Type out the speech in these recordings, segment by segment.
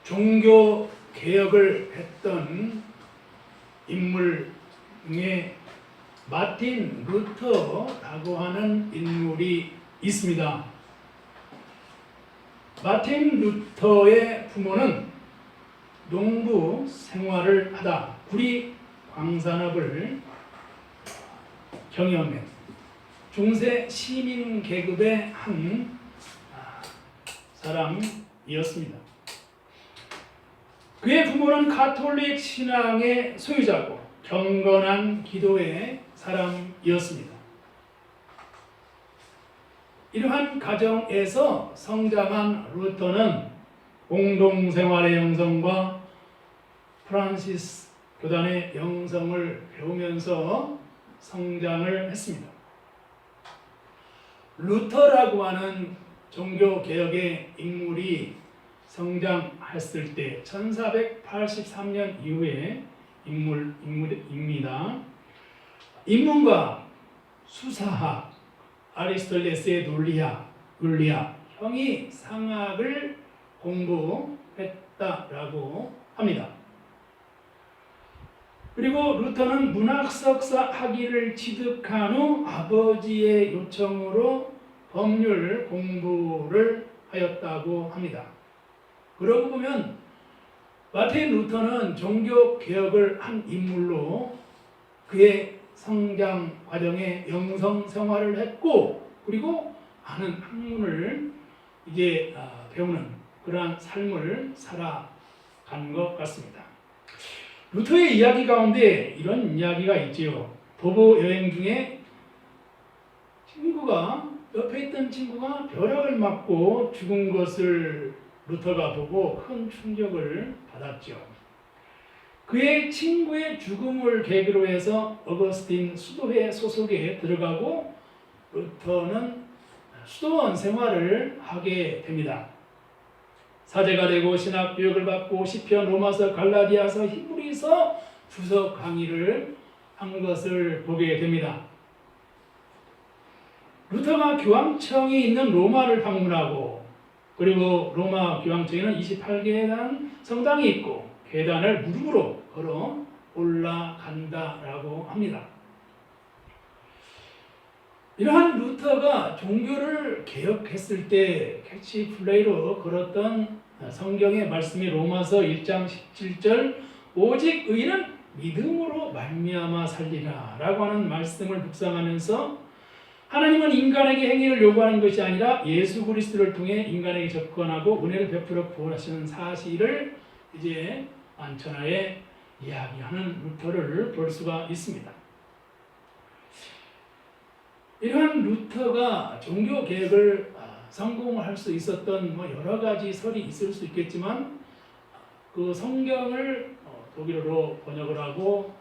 종교 개혁을 했던 인물 중에 마틴 루터라고 하는 인물이 있습니다. 마틴 루터의 부모는 농부 생활을 하다 구리 광산업을 경영해 중세 시민 계급의 한 사람이었습니다. 그의 부모는 가톨릭 신앙의 소유자고 경건한 기도의 사람이었습니다. 이러한 가정에서 성장한 루터는 공동생활의 영성과 프란시스 교단의 영성을 배우면서 성장을 했습니다. 루터라고 하는 종교개혁의 인물이 성장했을 때 1483년 이후의 인물입니다. 인문과 수사학, 아리스토텔레스의 논리학, 형이상학을 공부했다라고 합니다. 그리고 루터는 문학석사 학위를 취득한 후 아버지의 요청으로 법률 공부를 하였다고 합니다. 그러고 보면 마틴 루터는 종교 개혁을 한 인물로 그의 성장 과정에 영성 생활을 했고, 그리고 많은 학문을 이제 배우는 그러한 삶을 살아간 것 같습니다. 루터의 이야기 가운데 이런 이야기가 있지요. 도보 여행 중에 옆에 있던 친구가 벼락을 맞고 죽은 것을 루터가 보고 큰 충격을 받았죠. 그의 친구의 죽음을 계기로 해서 어거스틴 수도회 소속에 들어가고 루터는 수도원 생활을 하게 됩니다. 사제가 되고 신학 교육을 받고 시편, 로마서, 갈라디아서, 히브리서 주석 강의를 한 것을 보게 됩니다. 루터가 교황청이 있는 로마를 방문하고, 그리고 로마 교황청에는 28계단 성당이 있고 계단을 무릎으로 걸어 올라간다라고 합니다. 이러한 루터가 종교를 개혁했을 때 캐치 플레이로 걸었던 성경의 말씀이 로마서 1장 17절 오직 의인은 믿음으로 말미암아 살리라 라고 하는 말씀을 묵상하면서 하나님은 인간에게 행위를 요구하는 것이 아니라 예수 그리스도를 통해 인간에게 접근하고 은혜를 베풀어 구원하시는 사실을 이제 만천하에 이야기하는 루터를 볼 수가 있습니다. 이러한 루터가 종교 개혁을 성공할 수 있었던 여러 가지 설이 있을 수 있겠지만, 그 성경을 독일어로 번역을 하고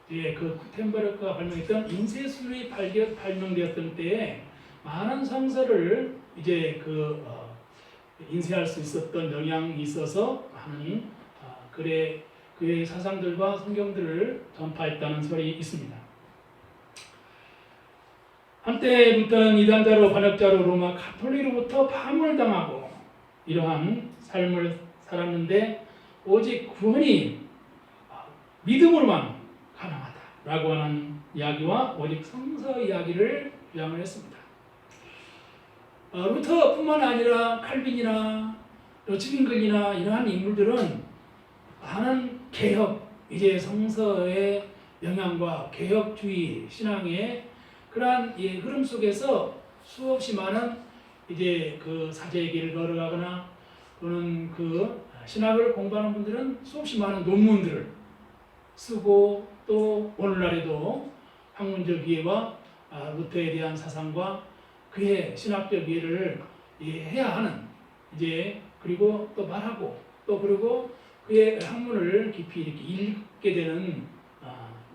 그 구텐베르크가 발명했던 인쇄술이 발명되었던 때에 많은 성서를 이제 인쇄할 수 있었던 영향이 있어서 많은 그의 사상들과 성경들을 전파했다는 설이 있습니다. 한때 루터는 이단자로 반역자로 로마 가톨릭으로부터 파문당하고 이러한 삶을 살았는데 오직 구원이 믿음으로만 가능하다라고 하는 이야기와 오직 성서 이야기를 주장을 했습니다. 루터뿐만 아니라 칼빈이나 츠윙글이나 이러한 인물들은 많은 개혁, 이제 성서의 영향과 개혁주의 신앙의 그러한 흐름 속에서 수없이 많은 이제 사제의 길을 걸어가거나 또는 신학을 공부하는 분들은 수없이 많은 논문들을 쓰고, 또 오늘날에도 학문적 이해와 루터에 대한 사상과 그의 신학적 이해를 해야 하는 그리고 또 말하고 또 그리고 그의 학문을 깊이 이렇게 읽게 되는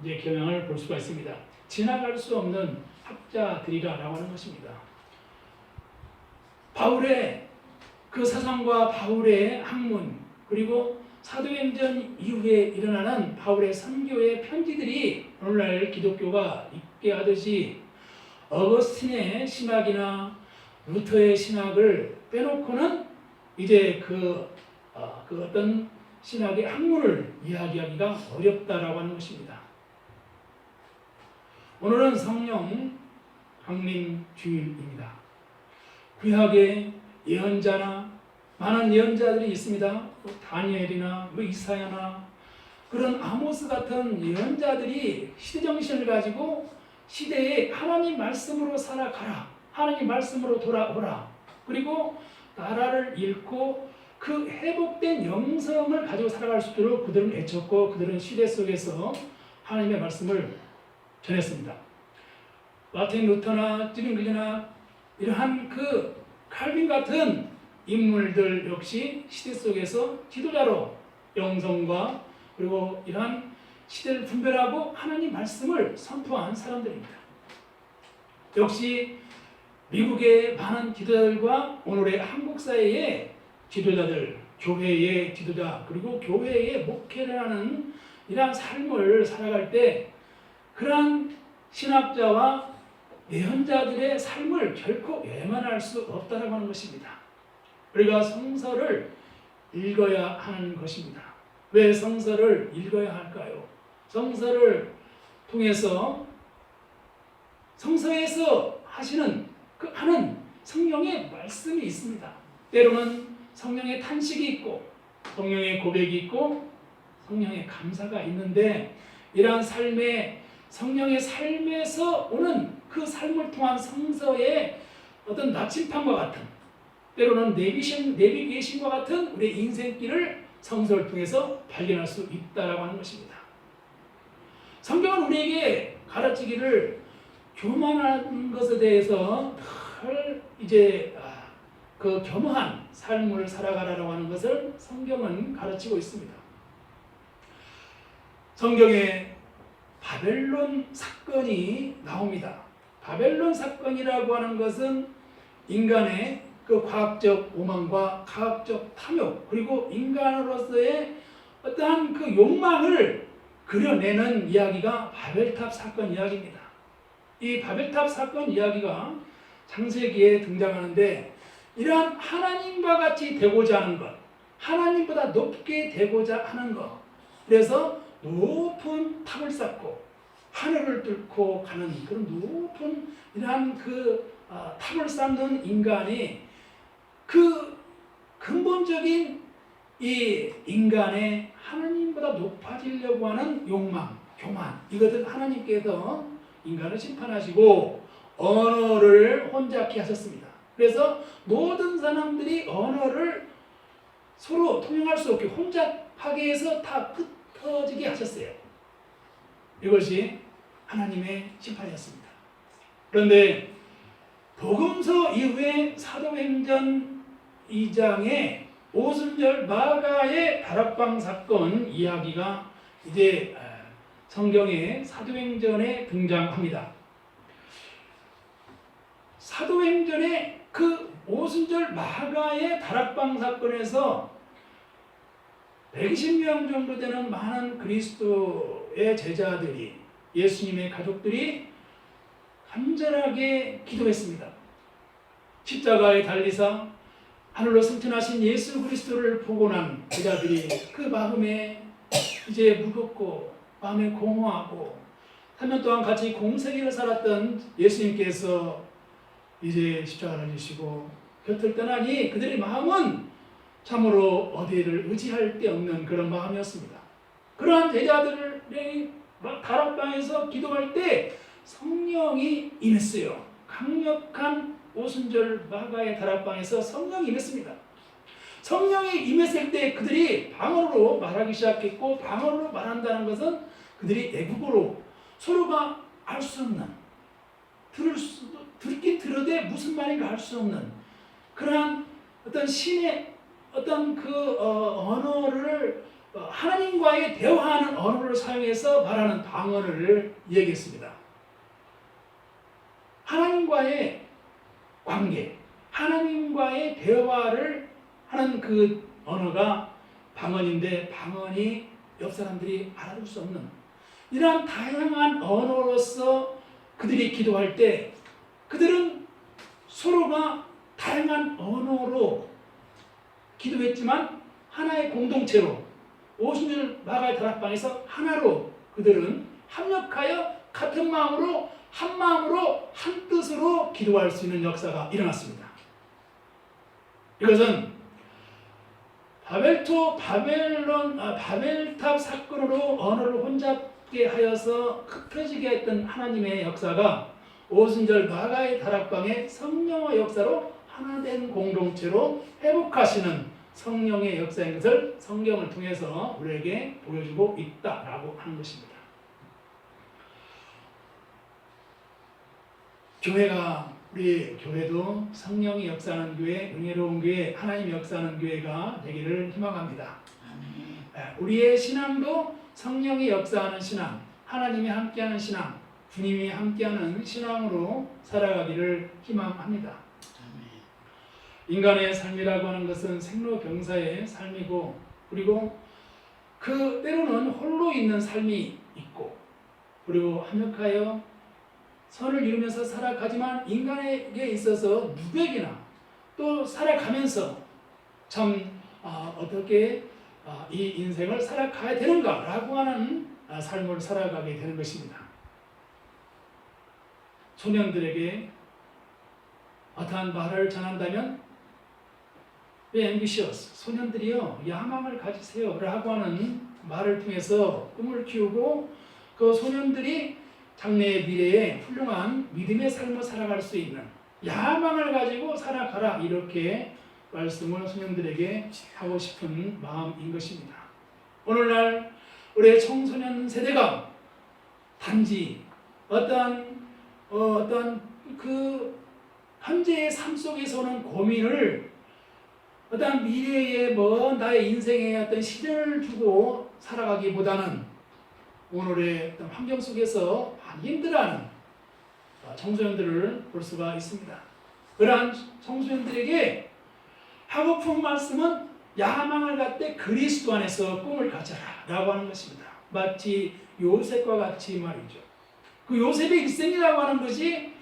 경향을 볼 수가 있습니다. 지나갈 수 없는 학자들이라고 하는 것입니다. 바울의 그 사상과 바울의 학문, 그리고 사도행전 이후에 일어나는 바울의 선교의 편지들이 오늘날 기독교가 있게 하듯이 어거스틴의 신학이나 루터의 신학을 빼놓고는 이제 그 어떤 신학의 학문을 이야기하기가 어렵다라고 하는 것입니다. 오늘은 성령 강림 주일입니다. 구약의 예언자나 많은 예언자들이 있습니다. 다니엘이나 이사야나 그런 아모스 같은 예언자들이 시대정신을 가지고 시대에 하나님 말씀으로 살아가라, 하나님 말씀으로 돌아오라, 그리고 나라를 잃고 그 회복된 영성을 가지고 살아갈 수 있도록 그들은 외쳤고 그들은 시대 속에서 하나님의 말씀을 전했습니다. 마틴 루터나 찌링글리나 이러한 그 칼빈 같은 인물들 역시 시대 속에서 지도자로 영성과 그리고 이러한 시대를 분별하고 하나님 말씀을 선포한 사람들입니다. 역시 미국의 많은 지도자들과 오늘의 한국 사회의 지도자들, 교회의 지도자, 그리고 교회의 목회를 하는 이러한 삶을 살아갈 때 그러한 신학자와 예언자들의 삶을 결코 외면할 수 없다고 하는 것입니다. 우리가 성서를 읽어야 하는 것입니다. 왜 성서를 읽어야 할까요? 성서를 통해서 성서에서 하는 성령의 말씀이 있습니다. 때로는 성령의 탄식이 있고 성령의 고백이 있고 성령의 감사가 있는데 이러한 성령의 삶에서 오는 그 삶을 통한 성서의 어떤 나침판과 같은 때로는 내비게이션과 같은 우리의 인생길을 성서를 통해서 발견할 수 있다라고 하는 것입니다. 성경은 우리에게 가르치기를 교만한 것에 대해서 늘 그 겸허한 삶을 살아가라고 하는 것을 성경은 가르치고 있습니다. 성경에 바벨론 사건이 나옵니다. 바벨론 사건이라고 하는 것은 인간의 그 과학적 오만과 과학적 탐욕 그리고 인간으로서의 어떠한 그 욕망을 그려내는 이야기가 바벨탑 사건 이야기입니다. 이 바벨탑 사건 이야기가 창세기에 등장하는데 이러한 하나님과 같이 되고자 하는 것, 하나님보다 높게 되고자 하는 것, 그래서 높은 탑을 쌓고 하늘을 뚫고 가는 그런 높은 이러한 탑을 쌓는 인간이 그 근본적인 이 인간의 하나님보다 높아지려고 하는 욕망, 교만, 이것을 하나님께서 인간을 심판하시고 언어를 혼잡케 하셨습니다. 그래서 모든 사람들이 언어를 서로 통용할 수 없게 혼잡하게 해서 다 흩어지게 하셨어요. 이것이 하나님의 심판이었습니다. 그런데 복음서 이후에 사도행전 2장에 오순절 마가의 다락방 사건 이야기가 이제 성경의 사도행전에 등장합니다. 사도행전의 그 오순절 마가의 다락방 사건에서 120명 정도 되는 많은 그리스도의 제자들이 예수님의 가족들이 간절하게 기도했습니다. 십자가에 달리사 하늘로 승천하신 예수 그리스도를 보고 난 제자들이 그 마음에 이제 무겁고 마음에 공허하고 3년 동안 같이 공생애를 살았던 예수님께서 이제 십자가를 지시고 곁을 떠나니 그들의 마음은 참으로 어디를 의지할 데 없는 그런 마음이었습니다. 그러한 제자들의 다락방에서 기도할 때 성령이 임했어요. 강력한 오순절 마가의 다락방에서 성령이 임했습니다. 성령이 임했을 때 그들이 방언으로 말하기 시작했고 방언으로 말한다는 것은 그들이 애국어로 서로가 알 수 없는 듣긴 들어도 무슨 말인가 알 수 없는 그러한 어떤 신의 어떤 언어를 하나님과의 대화하는 언어를 사용해서 말하는 방언을 얘기했습니다. 하나님과의 관계, 하나님과의 대화를 하는 그 언어가 방언인데 방언이 옆 사람들이 알아들 수 없는 이러한 다양한 언어로서 그들이 기도할 때 그들은 서로가 다양한 언어로 기도했지만 하나의 공동체로 오순절 마가의 다락방에서 하나로 그들은 합력하여 같은 마음으로 한 마음으로 한 뜻으로 기도할 수 있는 역사가 일어났습니다. 이것은 바벨탑 사건으로 언어를 혼잡게 하여서 흩어지게 했던 하나님의 역사가 오순절 마가의 다락방의 성령의 역사로 하나된 공동체로 회복하시는 성령의 역사인 것을 성경을 통해서 우리에게 보여주고 있다라고 하는 것입니다. 우리 교회도 성령이 역사하는 교회, 은혜로운 교회, 하나님이 역사하는 교회가 되기를 희망합니다. 우리의 신앙도 성령이 역사하는 신앙, 하나님이 함께하는 신앙, 주님이 함께하는 신앙으로 살아가기를 희망합니다. 인간의 삶이라고 하는 것은 생로병사의 삶이고, 그리고 그 때로는 홀로 있는 삶이 있고, 그리고 합력하여 선을 이루면서 살아가지만 인간에게 있어서 누구에게나 또 살아가면서 참 어떻게 이 인생을 살아가야 되는가라고 하는 삶을 살아가게 되는 것입니다. 소년들에게 어떠한 말을 전한다면 Be ambitious, 소년들이요 야망을 가지세요 라고 하는 말을 통해서 꿈을 키우고 그 소년들이 장래의 미래에 훌륭한 믿음의 삶을 살아갈 수 있는 야망을 가지고 살아가라, 이렇게 말씀을 소년들에게 하고 싶은 마음인 것입니다. 오늘날 우리의 청소년 세대가 단지 어떤 그 현재의 삶 속에서 오는 고민을 어떤 미래의 나의 인생의 어떤 시련을 두고 살아가기보다는 오늘의 어떤 환경 속에서 많이 힘들어하는 청소년들을 볼 수가 있습니다. 그러한 청소년들에게 하고픈 말씀은 야망을 갖되 그리스도 안에서 꿈을 가져라 라고 하는 것입니다. 마치 요셉과 같이 말이죠. 그 요셉의 일생이라고 하는 것이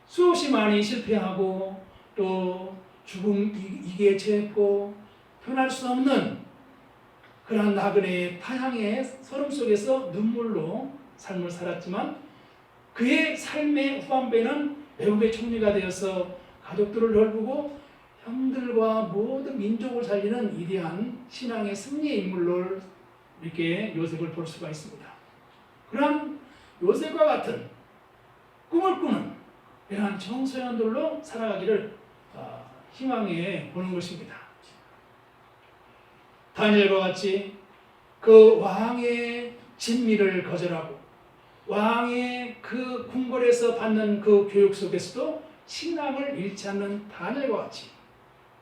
수없이 많이 실패하고 또 죽음 이기에 처했고 편할 수 없는 그러한 나그네의 타향의 서름 속에서 눈물로 삶을 살았지만 그의 삶의 후반부에는 외국의 총리가 되어서 가족들을 돌보고 형들과 모든 민족을 살리는 위대한 신앙의 승리의 인물로 이렇게 요셉을 볼 수가 있습니다. 그러한 요셉과 같은 꿈을 꾸는 이러한 청소년들로 살아가기를 희망해 보는 것입니다. 다니엘과 같이 그 왕의 진미를 거절하고 왕의 그 궁궐에서 받는 그 교육 속에서도 신앙을 잃지 않는 다니엘과 같이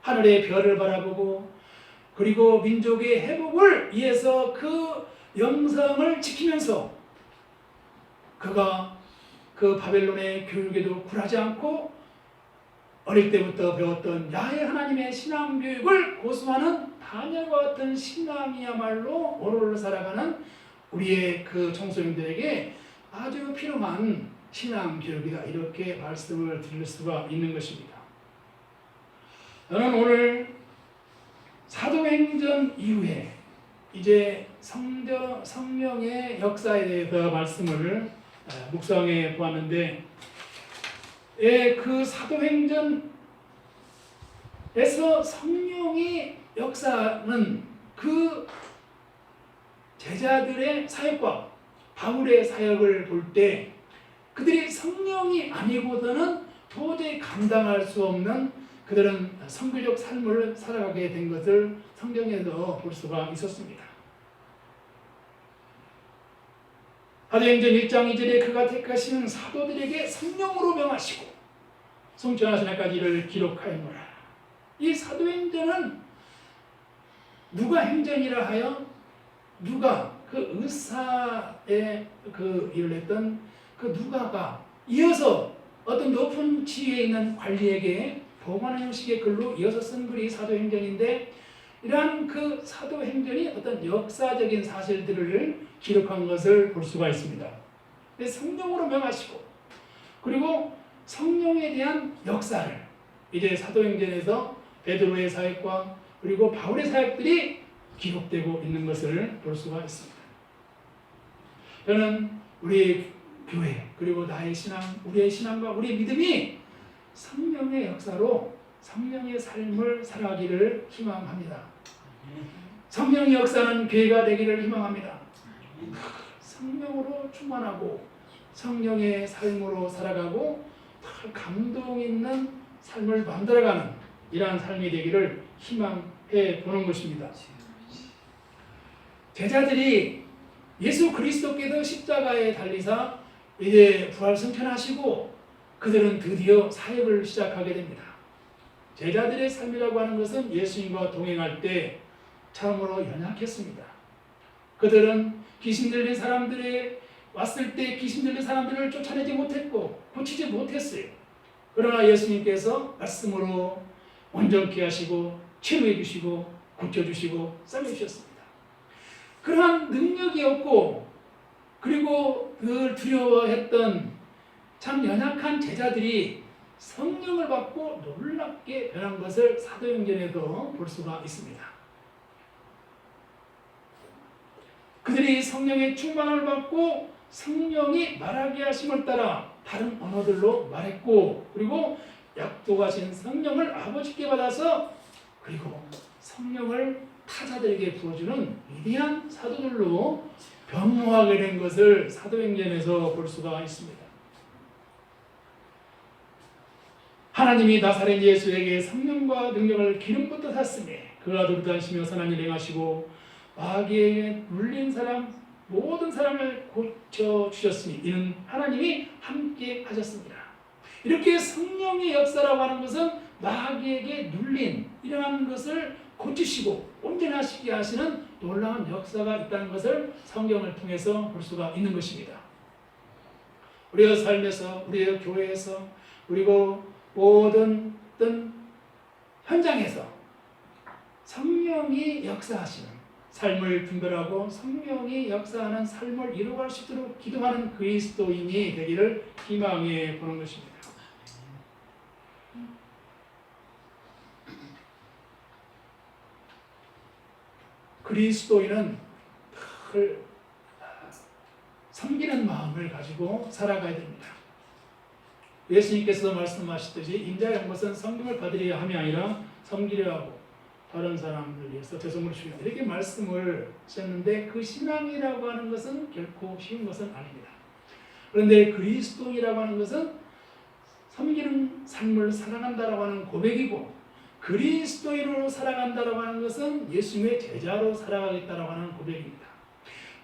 하늘의 별을 바라보고 그리고 민족의 회복을 위해서 그 영성을 지키면서 그가 그 바벨론의 교육에도 굴하지 않고 어릴 때부터 배웠던 야훼 하나님의 신앙 교육을 고수하는 다니엘과 같은 신앙이야말로 오늘을 살아가는 우리의 그 청소년들에게 아주 필요한 신앙 교육이다, 이렇게 말씀을 드릴 수가 있는 것입니다. 저는 오늘 사도행전 이후에 이제 성령의 역사에 대해서 말씀을 묵상해 보았는데, 그 사도행전에서 성령의 역사는 그 제자들의 사역과 바울의 사역을 볼 때 그들이 성령이 아니고서는 도저히 감당할 수 없는 그들은 선교적 삶을 살아가게 된 것을 성경에서 볼 수가 있었습니다. 사도행전 1장 2절에 그가 택하신 사도들에게 성령으로 명하시고 성전하시나까지 이를 기록하였노라. 이 사도행전은 누가 행전이라 하여 누가 그 의사의 그 일을 했던 그 누가가 이어서 어떤 높은 지위에 있는 관리에게 보고하는 형식의 글로 이어서 쓴 글이 사도행전인데, 이러한 그 사도행전이 어떤 역사적인 사실들을 기록한 것을 볼 수가 있습니다. 성령으로 명하시고 그리고 성령에 대한 역사를 이제 사도행전에서 베드로의 사역과 그리고 바울의 사역들이 기록되고 있는 것을 볼 수가 있습니다. 저는 우리의 교회 그리고 나의 신앙, 우리의 신앙과 우리의 믿음이 성령의 역사로 성령의 삶을 살아가기를 희망합니다. 성령의 역사는 교회가 되기를 희망합니다. 성령으로 충만하고 성령의 삶으로 살아가고 감동 있는 삶을 만들어가는 이러한 삶이 되기를 희망해 보는 것입니다. 제자들이 예수 그리스도께서 십자가에 달리사 이제 부활 승천하시고 그들은 드디어 사역을 시작하게 됩니다. 제자들의 삶이라고 하는 것은 예수님과 동행할 때 참으로 연약했습니다. 그들은 귀신 들린 사람들이 왔을 때 귀신 들린 사람들을 쫓아내지 못했고 고치지 못했어요. 그러나 예수님께서 말씀으로 온전케 하시고 치료해 주시고 고쳐주시고 살려주셨습니다. 그러한 능력이 없고 그리고 늘 두려워했던 참 연약한 제자들이 성령을 받고 놀랍게 변한 것을 사도행전에도 볼 수가 있습니다. 그들이 성령의 충만을 받고 성령이 말하게 하심을 따라 다른 언어들로 말했고 그리고 약도하신 성령을 아버지께 받아서 그리고 성령을 타자들에게 부어주는 위대한 사도들로 변모하게 된 것을 사도행전에서 볼 수가 있습니다. 하나님이 나사렛 예수에게 성령과 능력을 기름부터 샀으며 그가 도르다니시며 선한 일 행하시고 마귀에게 물린 사람 모든 사람을 고쳐주셨으니 이는 하나님이 함께 하셨습니다. 이렇게 성령의 역사라고 하는 것은 마귀에게 눌린 이러한 것을 고치시고 온전하시게 하시는 놀라운 역사가 있다는 것을 성경을 통해서 볼 수가 있는 것입니다. 우리의 삶에서 우리의 교회에서 그리고 모든 어떤 현장에서 성령이 역사하시는 삶을 분별하고 성령이 역사하는 삶을 이루어갈 수 있도록 기도하는 그리스도인이 되기를 희망해 보는 것입니다. 그리스도인은 늘 섬기는 마음을 가지고 살아가야 됩니다. 예수님께서도 말씀하셨듯이 인자의 온 것은 섬김을 받으려 함이 아니라 섬기려 하고 다른 사람들 위해서 대성을 주려 이렇게 말씀을 하셨는데 그 신앙이라고 하는 것은 결코 쉬운 것은 아닙니다. 그런데 그리스도인이라고 하는 것은 섬기는 삶을 살아간다라고 하는 고백이고 그리스도인으로 살아간다라고 하는 것은 예수님의 제자로 살아가겠다라고 하는 고백입니다.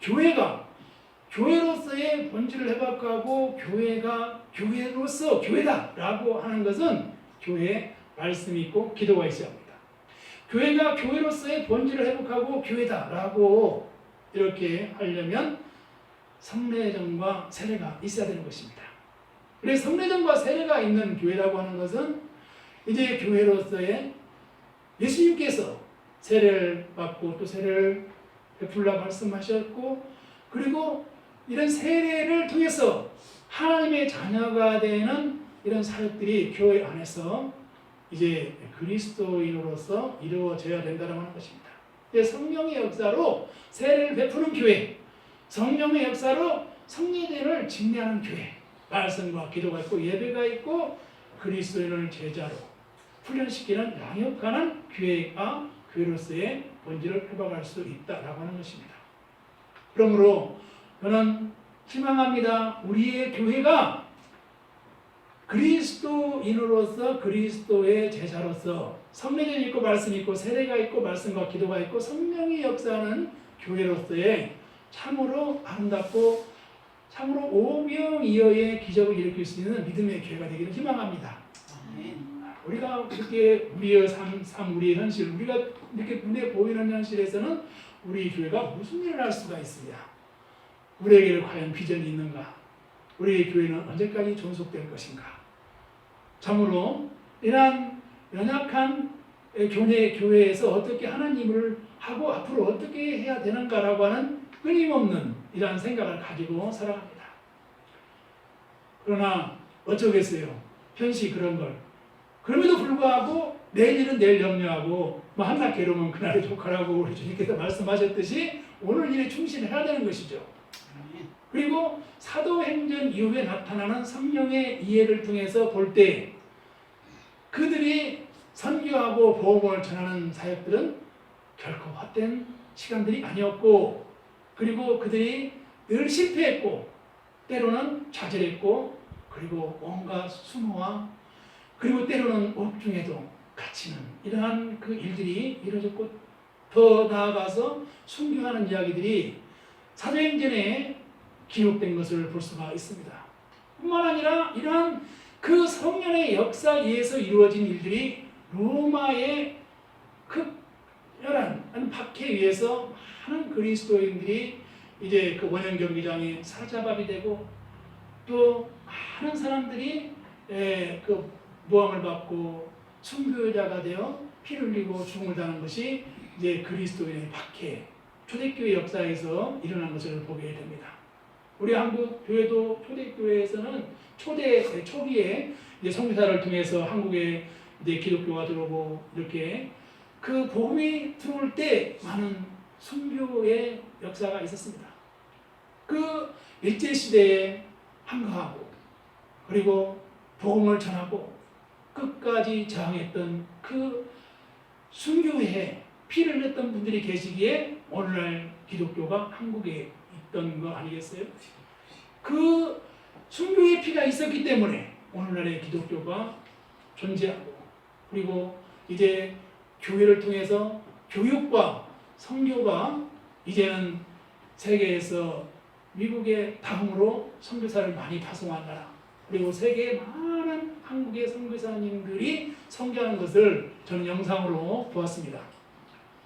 교회가 교회로서의 본질을 회복하고 교회가 교회로서 교회다라고 하는 것은 교회에 말씀이 있고 기도가 있어야 합니다. 교회가 교회로서의 본질을 회복하고 교회다라고 이렇게 하려면 성례전과 세례가 있어야 되는 것입니다. 그래서 성례전과 세례가 있는 교회라고 하는 것은 이제 교회로서의 예수님께서 세례를 받고 또 세례를 베풀라 말씀하셨고 그리고 이런 세례를 통해서 하나님의 자녀가 되는 이런 사역들이 교회 안에서 이제 그리스도인으로서 이루어져야 된다는 것입니다. 성령의 역사로 세례를 베푸는 교회, 성령의 역사로 성례제를 집례하는 교회, 말씀과 기도가 있고 예배가 있고 그리스도인을 제자로 훈련시키는 양육하는 교회가 교회로서의 본질을 회복할 수 있다라고 하는 것입니다. 그러므로 저는 희망합니다. 우리의 교회가 그리스도인으로서 그리스도의 제자로서 성례전이 있고 말씀이 있고 세례가 있고 말씀과 기도가 있고 성령의 역사하는 교회로서의 참으로 아름답고 참으로 오병이어의 기적을 일으킬 수 있는 믿음의 교회가 되기를 희망합니다. 우리가 이렇게 우리의 삶, 우리의 현실, 우리가 이렇게 눈에 보이는 현실에서는 우리 교회가 무슨 일을 할 수가 있으냐? 우리에게 과연 비전이 있는가? 우리의 교회는 언제까지 존속될 것인가? 참으로 이러한 연약한 교회에서 어떻게 하나님을 하고 앞으로 어떻게 해야 되는가라고 하는 끊임없는 이러한 생각을 가지고 살아갑니다. 그러나 어쩌겠어요? 현실이 그런 걸. 그럼에도 불구하고 내일은 내일 염려하고 뭐 한낱 괴로우면 그날에 족하라고 우리 주님께서 말씀하셨듯이 오늘 일에 충실해야 되는 것이죠. 그리고 사도행전 이후에 나타나는 성령의 이해를 통해서 볼 때 그들이 선교하고 복음을 전하는 사역들은 결코 헛된 시간들이 아니었고, 그리고 그들이 늘 실패했고 때로는 좌절했고, 그리고 온갖 수모와 그리고 때로는 옥중에도 갇히는 이러한 그 일들이 이루어졌고, 더 나아가서 순교하는 이야기들이 사도행전에 기록된 것을 볼 수가 있습니다. 뿐만 아니라 이러한 그 성령의 역사에 의해서 이루어진 일들이 로마의 극렬한 박해에 의해서 많은 그리스도인들이 이제 그 원형 경기장에 사자밥이 되고, 또 많은 사람들이 그 모함을 받고 순교자가 되어 피 흘리고 죽음을 당한 것이 이제 그리스도인의 박해, 초대교회 역사에서 일어난 것을 보게 됩니다. 우리 한국 교회도 초대교회에서는 초기에 이제 선교사를 통해서 한국에 이제 기독교가 들어오고 이렇게 그 복음이 들어올 때 많은 순교의 역사가 있었습니다. 그 일제 시대에 항거하고 그리고 복음을 전하고 끝까지 저항했던 그 순교에 피를 흘렸던 분들이 계시기에 오늘날 기독교가 한국에 있던 거 아니겠어요? 그 순교의 피가 있었기 때문에 오늘날의 기독교가 존재하고, 그리고 이제 교회를 통해서 교육과 선교가 이제는 세계에서 미국의 다음으로 선교사를 많이 파송한 나라, 그리고 세계의 많은 한국의 선교사님들이 선교하는 것을 저는 영상으로 보았습니다.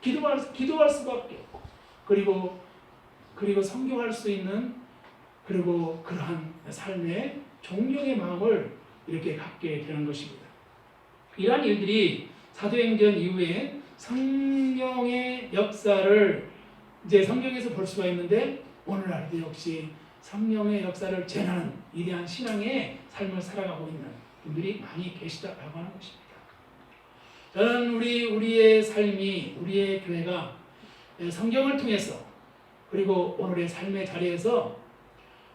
기도할 수밖에 없고, 그리고 선교할 수 있는, 그리고 그러한 삶의 존경의 마음을 이렇게 갖게 되는 것입니다. 이러한 일들이 사도행전 이후에 성령의 역사를 이제 성경에서 볼 수가 있는데, 오늘날도 역시 성령의 역사를 전하는 위대한 신앙의 삶을 살아가고 있는 분들이 많이 계시다라고 하는 것입니다. 저는 우리의 삶이, 우리의 교회가 성경을 통해서 그리고 오늘의 삶의 자리에서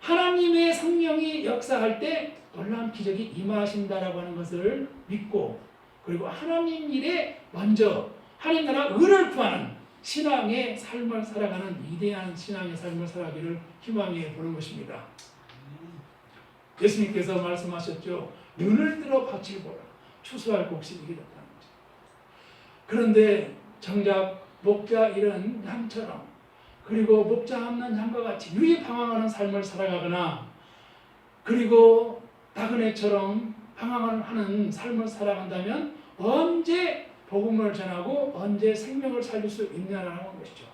하나님의 성령이 역사할 때 놀라운 기적이 임하신다라고 하는 것을 믿고, 그리고 하나님 일에 먼저 하나님 나라 의를 구하는 신앙의 삶을 살아가는 위대한 신앙의 삶을 살아가기를 희망해 보는 것입니다. 예수님께서 말씀하셨죠. 눈을 뜨러 밭을 보라. 추수할 곡식이 되었다는 거죠. 그런데 정작 목자 잃은 양처럼, 그리고 목자 없는 양과 같이 유의방황하는 삶을 살아가거나, 그리고 나그네처럼 방황을 하는 삶을 살아간다면 언제 복음을 전하고 언제 생명을 살릴 수 있냐라는 것이죠.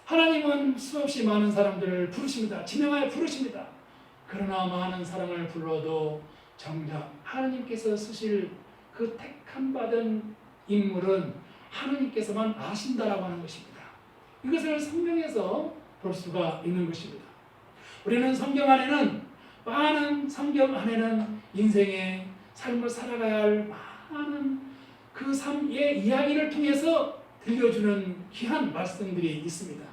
하나님은 수없이 많은 사람들을 부르십니다. 지명하여 부르십니다. 그러나 많은 사람을 불러도 정작 하나님께서 쓰실 그 택함 받은 인물은 하나님께서만 아신다라고 하는 것입니다. 이것을 성경에서 볼 수가 있는 것입니다. 우리는 성경 안에는 인생의 삶을 살아가야 할 많은 그 삶의 이야기를 통해서 들려주는 귀한 말씀들이 있습니다.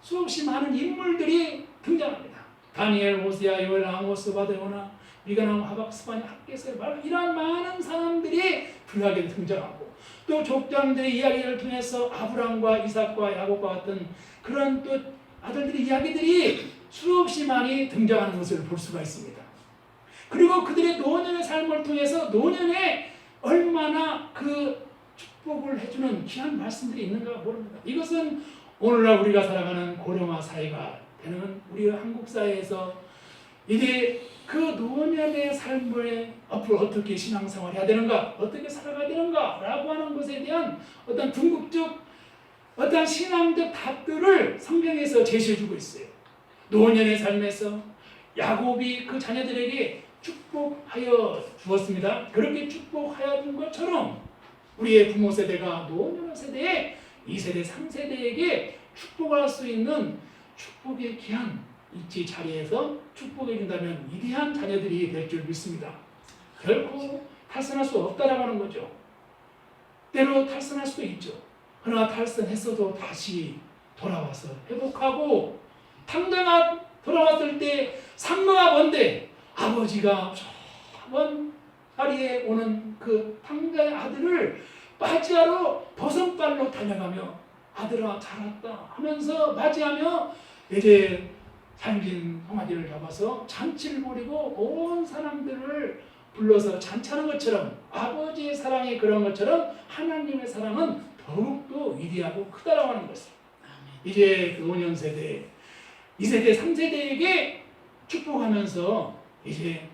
수없이 많은 인물들이 등장합니다. 다니엘, 호세아, 요엘, 아모스, 바데오나, 미가나움, 하박, 스바냐, 학개서, 이런 많은 사람들이 불하게 등장하고, 또 족장들의 이야기를 통해서 아브람과 이삭과 야곱과 같은 그런 또 아들들의 이야기들이 수없이 많이 등장하는 것을 볼 수가 있습니다. 그리고 그들의 노년의 삶을 통해서 노년에 얼마나 그 축복을 해주는 귀한 말씀들이 있는가 모릅니다. 이것은 오늘날 우리가 살아가는 고령화 사회가 되는 우리 한국 사회에서 이제 그 노년의 삶을 앞으로 어떻게 신앙생활 해야 되는가, 어떻게 살아가야 되는가 라고 하는 것에 대한 어떤 궁극적, 어떤 신앙적 답들을 성경에서 제시해주고 있어요. 노년의 삶에서 야곱이 그 자녀들에게 축복하여 주었습니다. 그렇게 축복하여 준 것처럼 우리의 부모 세대가 노년 세대에 2세대, 3세대에게 축복할 수 있는 축복의 귀한 일지 자리에서 축복해 준다면 위대한 자녀들이 될 줄 믿습니다. 결코 탈선할 수 없다라고 하는 거죠. 때로 탈선할 수도 있죠. 그러나 탈선했어도 다시 돌아와서 회복하고 당당한 돌아왔을 때 상노가 뭔데 아버지가 먼 자리에 오는 그 당자의 아들을 맞이하러 버선발로 달려가며 아들아 잘 왔다 하면서 맞이하며 이제 살긴 송아지를 잡아서 잔치를 벌이고 온 사람들을 불러서 잔치하는 것처럼 아버지의 사랑이 그런 것처럼 하나님의 사랑은 더욱더 위대하고 크다라고 하는 것을 이제 그 5년 세대, 2세대, 3세대에게 축복하면서 이제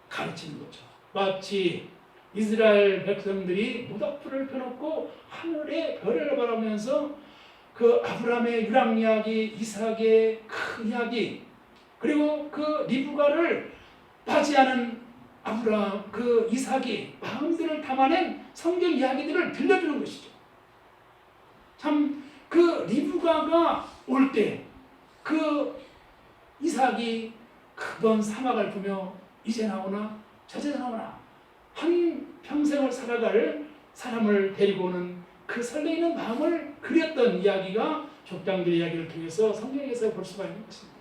가르치는 거죠. 마치 이스라엘 백성들이 모닥불을 펴놓고 하늘의 별을 바라보면서 그 아브라함의 유랑 이야기, 이삭의 큰 이야기, 그리고 그 리브가를 맞이하는 아브라함, 그 이삭이 마음들을 담아낸 성경 이야기들을 들려주는 것이죠. 참 그 리브가가 올 때 그 이삭이 그번 사막을 보며 이제 나오나 저제 나오나 한 평생을 살아갈 사람을 데리고 오는 그 설레이는 마음을 그렸던 이야기가 족장들의 이야기를 통해서 성경에서 볼 수가 있는 것입니다.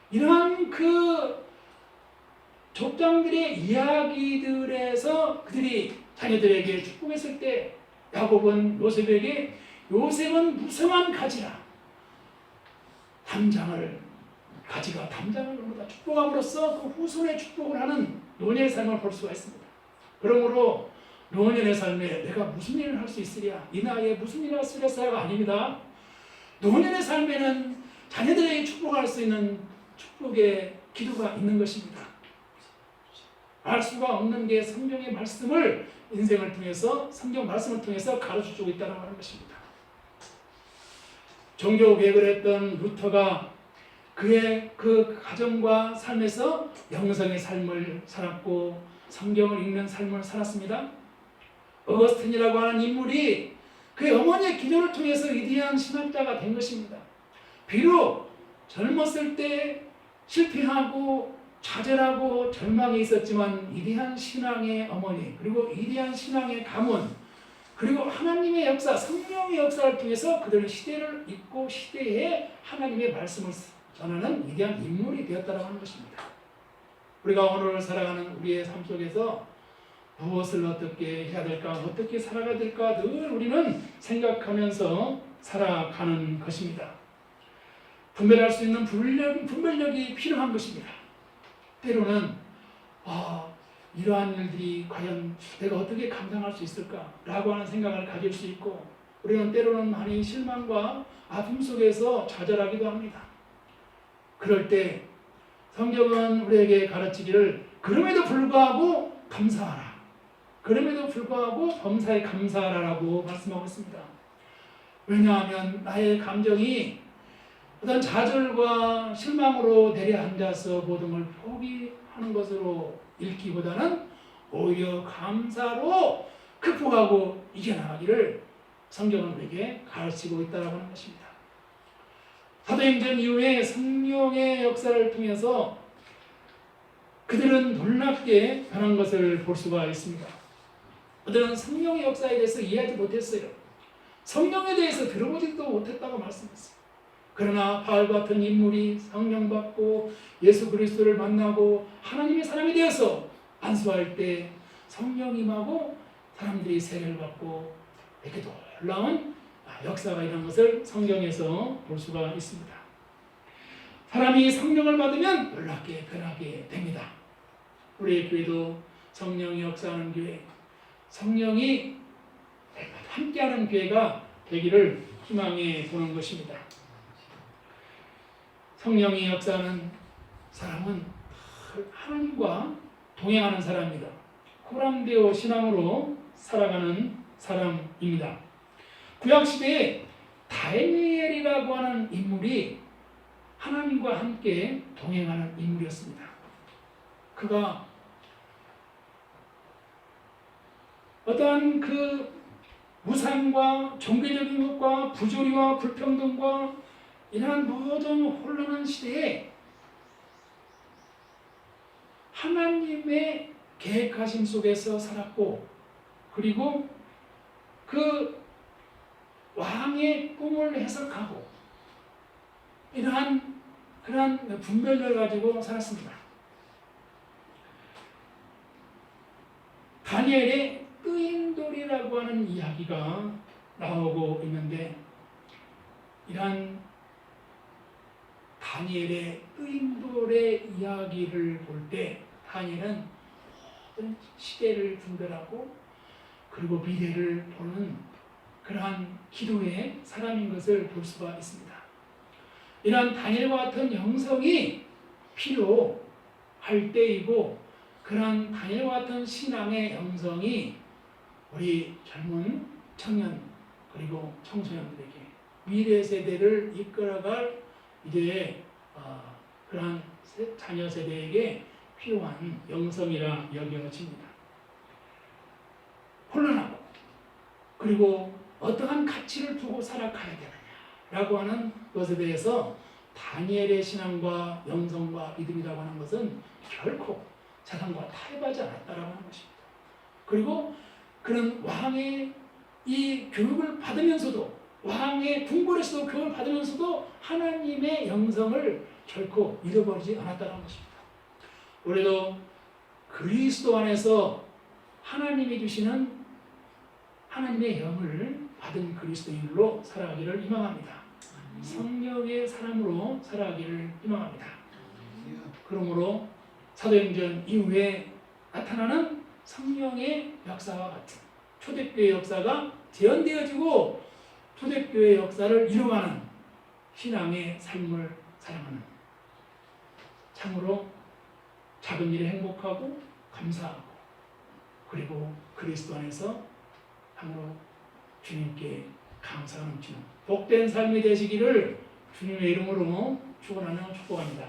이러한 그 족장들의 이야기들에서 그들이 자녀들에게 축복했을 때 야곱은 요셉에게 요셉은 무성한 가지라 가지가 담장을 넘어다 축복함으로써 그 후손의 축복을 하는 노년의 삶을 볼 수가 있습니다. 그러므로 노년의 삶에 내가 무슨 일을 할 수 있으랴 이 나이에 무슨 일을 할 수 있으랴가 아닙니다. 노년의 삶에는 자녀들에게 축복할 수 있는 축복의 기도가 있는 것입니다. 알 수가 없는 게 성경의 말씀을 인생을 통해서 성경 말씀을 통해서 가르쳐주고 있다는 하는 것입니다. 종교 개혁을 했던 루터가 그의 그 가정과 삶에서 영성의 삶을 살았고 성경을 읽는 삶을 살았습니다. 어거스틴이라고 하는 인물이 그의 어머니의 기도를 통해서 위대한 신학자가 된 것입니다. 비록 젊었을 때 실패하고 좌절하고 절망이 있었지만 위대한 신앙의 어머니 그리고 위대한 신앙의 가문 그리고 하나님의 역사, 성령의 역사를 통해서 그들은 시대를 잇고 시대에 하나님의 말씀을 전하는 위대한 인물이 되었다고 하는 것입니다. 우리가 오늘 살아가는 우리의 삶 속에서 무엇을 어떻게 해야 될까, 어떻게 살아가야 될까 늘 우리는 생각하면서 살아가는 것입니다. 분별할 수 있는 분별력이 필요한 것입니다. 때로는 이러한 일들이 과연 내가 어떻게 감당할 수 있을까 라고 하는 생각을 가질 수 있고 우리는 때로는 많이 실망과 아픔 속에서 좌절하기도 합니다. 그럴 때 성경은 우리에게 가르치기를 그럼에도 불구하고 감사하라. 그럼에도 불구하고 범사에 감사하라라고 말씀하고 있습니다. 왜냐하면 나의 감정이 어떤 좌절과 실망으로 내려앉아서 모든 걸 포기하는 것으로 읽기보다는 오히려 감사로 극복하고 이겨나가기를 성경은 우리에게 가르치고 있다고 하는 것입니다. 사도행전 이후에 성령의 역사를 통해서 그들은 놀랍게 변한 것을 볼 수가 있습니다. 그들은 성령의 역사에 대해서 이해하지 못했어요. 성령에 대해서 들어보지도 못했다고 말씀했어요. 그러나 바울 같은 인물이 성령 받고 예수 그리스도를 만나고 하나님의 사람이 되어서 안수할 때 성령 임하고 사람들이 세례를 받고 이렇게 놀라운 역사가 일어난 것을 성경에서 볼 수가 있습니다. 사람이 성령을 받으면 놀랍게 변하게 됩니다. 우리 교회도 성령이 역사하는 교회, 성령이 함께하는 교회가 되기를 희망해 보는 것입니다. 성령이 역사하는 사람은 하나님과 동행하는 사람입니다. 코람데오 신앙으로 살아가는 사람입니다. 구약시대에 다니엘이라고 하는 인물이 하나님과 함께 동행하는 인물이었습니다. 그가 어떠한 그 무상과 종교적인 것과 부조리와 불평등과 이러한 모든 혼란한 시대에 하나님의 계획하심 속에서 살았고 그리고 그 왕의 꿈을 해석하고 이러한 그러한 분별력을 가지고 살았습니다. 다니엘의 뜨인돌이라고 하는 이야기가 나오고 있는데 이러한 다니엘의 뜨인돌의 이야기를 볼 때 다니엘은 모든 시대를 분별하고 그리고 미래를 보는 그러한 기도의 사람인 것을 볼 수가 있습니다. 이러한 다니엘과 같은 영성이 필요할 때이고 그러한 다니엘과 같은 신앙의 영성이 우리 젊은 청년 그리고 청소년들에게 미래 세대를 이끌어갈 이제 그러한 자녀 세대에게 필요한 영성이라 여겨집니다. 혼란하고 그리고 어떠한 가치를 두고 살아가야 되느냐라고 하는 것에 대해서 다니엘의 신앙과 영성과 믿음이라고 하는 것은 결코 세상과 타협하지 않았다라고 하는 것입니다. 그리고 그런 왕의 이 교육을 받으면서도 왕의 궁궐에서도 교육을 받으면서도 하나님의 영성을 결코 잃어버리지 않았다는 것입니다. 우리도 그리스도 안에서 하나님이 주시는 하나님의 영을 받은 그리스도인으로 살아가기를 희망합니다. 성령의 사람으로 살아가기를 희망합니다. 그러므로 사도행전 이후에 나타나는 성령의 역사와 같은 초대교회 역사가 재현되어지고 초대교회 역사를 이루어가는 신앙의 삶을 살아가는 참으로 작은 일에 행복하고 감사하고 그리고 그리스도 안에서 참으로 주님께 감사가 넘치는 복된 삶이 되시기를 주님의 이름으로 축원하며 축복합니다.